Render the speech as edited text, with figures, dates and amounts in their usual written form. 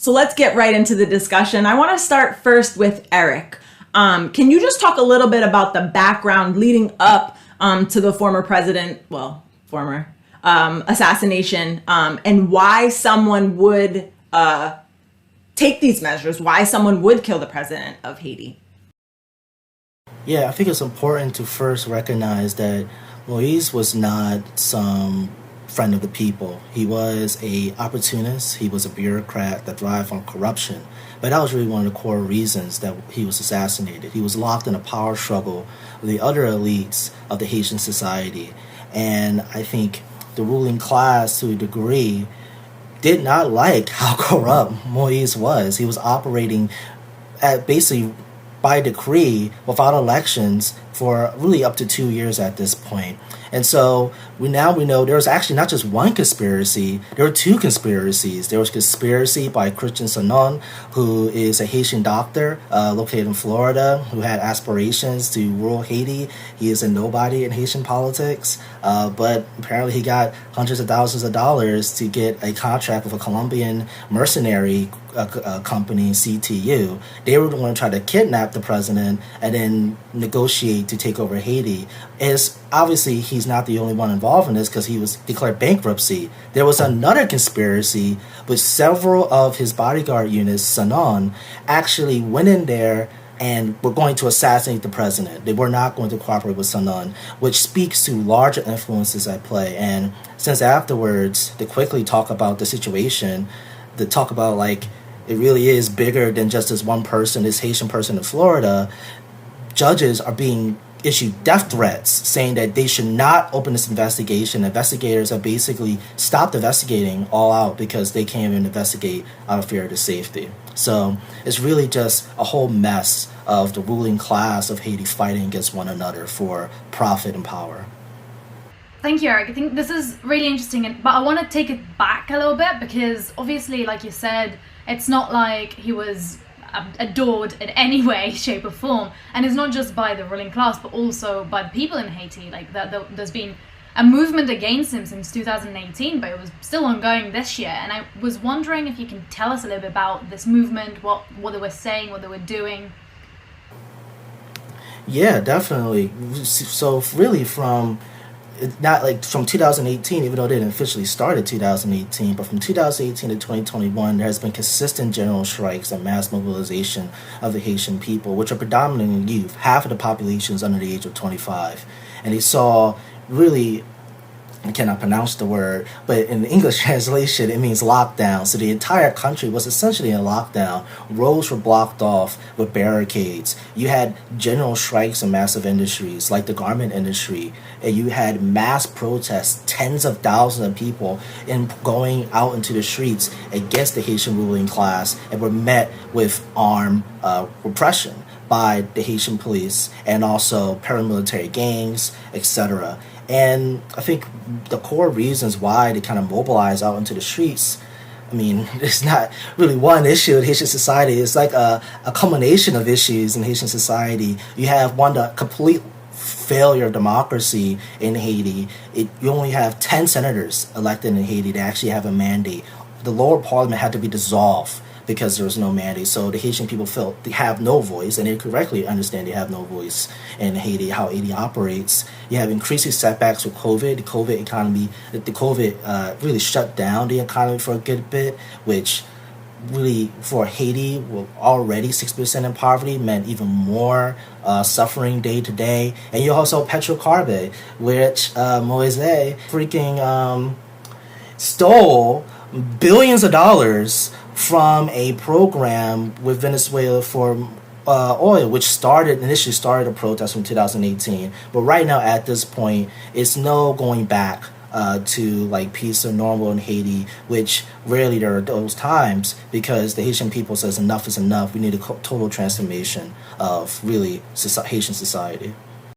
So let's get right into the discussion. I want to start first with Eric. Can you just talk a little bit about the background leading up to the former assassination, and why someone would take these measures, why someone would kill the president of Haiti? Yeah, I think it's important to first recognize that Moise was not some friend of the people. He was a opportunist. He was a bureaucrat that thrived on corruption. But that was really one of the core reasons that he was assassinated. He was locked in a power struggle with the other elites of the Haitian society. And I think the ruling class, to a degree, did not like how corrupt Moise was. He was operating at basically by decree without elections for really up to 2 years at this point. And so we know there was actually not just one conspiracy, there were two conspiracies. There was conspiracy by Christian Sanon, who is a Haitian doctor located in Florida, who had aspirations to rule Haiti. He is a nobody in Haitian politics, but apparently he got hundreds of thousands of dollars to get a contract with a Colombian mercenary company, CTU. They were going to try to kidnap the president and then negotiate to take over Haiti. Is obviously he's not the only one involved in this because he was declared bankruptcy. There was another conspiracy with several of his bodyguard units, Sanon, actually went in there and were going to assassinate the president. They were not going to cooperate with Sanon, which speaks to larger influences at play. And since afterwards, they quickly talk about the situation, they talk about like it really is bigger than just this one person, this Haitian person in Florida. Judges are being issued death threats saying that they should not open this investigation. Investigators have basically stopped investigating all out because they can't even investigate out of fear of their safety. So it's really just a whole mess of the ruling class of Haiti fighting against one another for profit and power. Thank you, Eric. I think this is really interesting, but I want to take it back a little bit because obviously, like you said, it's not like he was adored in any way, shape or form, and it's not just by the ruling class but also by the people in Haiti. Like there's been a movement against him since 2018, but it was still ongoing this year, and I was wondering if you can tell us a little bit about this movement, what they were saying, what they were doing. Yeah, definitely. So really from 2018, even though it didn't officially start in 2018, but from 2018 to 2021, there has been consistent general strikes and mass mobilization of the Haitian people, which are predominantly youth. Half of the population is under the age of 25. And they saw really, I cannot pronounce the word, but in the English translation, it means lockdown. So the entire country was essentially in lockdown. Roads were blocked off with barricades. You had general strikes in massive industries like the garment industry. And you had mass protests, tens of thousands of people going out into the streets against the Haitian ruling class, and were met with armed repression by the Haitian police and also paramilitary gangs, etc. And I think the core reasons why they kind of mobilize out into the streets, I mean, it's not really one issue in Haitian society. It's like a culmination of issues in Haitian society. You have the complete failure of democracy in Haiti. You only have 10 senators elected in Haiti that actually have a mandate. The lower parliament had to be dissolved because there was no mandate. So the Haitian people felt they have no voice, and they correctly understand they have no voice in Haiti, how Haiti operates. You have increasing setbacks with COVID. The COVID economy, really shut down the economy for a good bit, which really for Haiti, already 6% in poverty, meant even more suffering day to day. And you also have Petrocarbe, which Moise freaking stole billions of dollars from a program with Venezuela for oil, which initially started a protest from 2018. But right now, at this point, it's no going back to like peace or normal in Haiti, which rarely there are those times, because the Haitian people says enough is enough. We need a total transformation of really Haitian society.